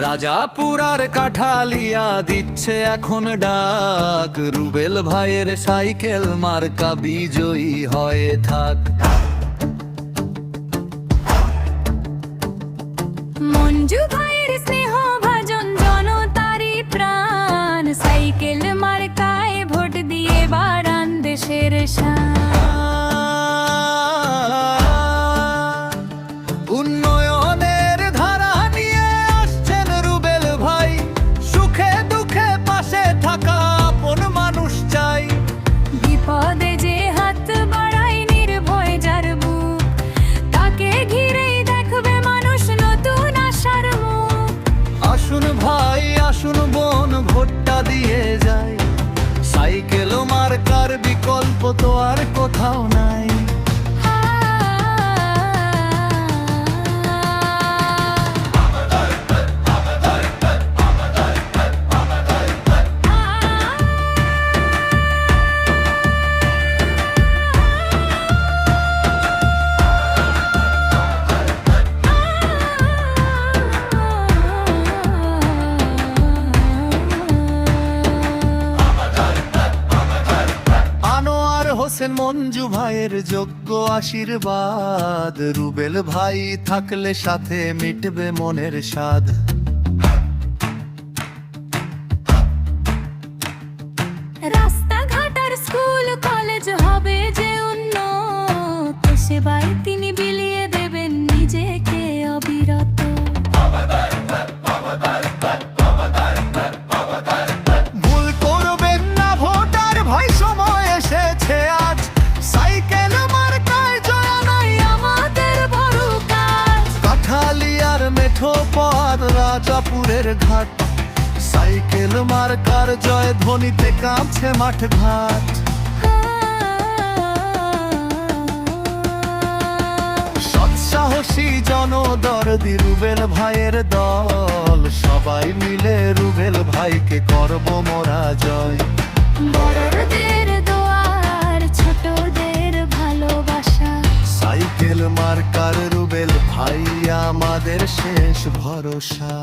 রাজাপুর আর কাঠালিয়া দিচ্ছে এখন ডাক, রুবেল ভাইয়ের সাইকেল মার্কা বিজয়ী হয়ে থাক। মঞ্জু ভাইয়ের স্নেহ ভাজন জনতারি প্রাণ, সাইকেল মার্কায় ভোট দিয়ে বাড়ান দেশের শান। উন্নয়নের ধারা নিয়ে আসছেন রুবেল ভাই, সুখে দুঃখে পাশে থাকা আপন মানুষ চাই। বিপদে যে হাত বাড়ায় নির্ভয় যার বুক, তাকে ঘিরেই দেখবে মানুষ নতুন আশার মুখ। আসুন ভাই আসুন বোন, ভোটটা দিয়ে যায়, সাইকেল মার্কার বিকল্প তো আর কোথাও নাই। হোসেন মঞ্জু ভাইয়ের যোগ্য আশীর্বাদ, রুবেল ভাই থাকলে সাথে মিটবে মনের স্বাদ। রাস্তাঘাট আর স্কুল কলেজ হবে যে উন্নত, সেবায় তিনি বিলিয়ে দেবেন নিজেকে অবিরত। ভুল করবেন না ভোটার ভাই, সময় এসেছে আজ, সাইকেল মার্কায় জয় নাই আমাদের বড় কাজ। কাঠালিয়ার মেঠো পথ রাজাপুরের ঘাট, সাইকেল মার্কার জয় ধ্বনিতে কাঁপছে মাঠ ঘাট। সৎসাহসী জনদরদি রুবেল ভাইয়ের দল, সবাই মিলে রুবেল ভাইকে করব মোরা জয়। বড়দের দোয়ার ছোটদের ভালোবাসা, সাইকেল মার্কার রুবেল ভাই আমাদের শেষ ভরসা।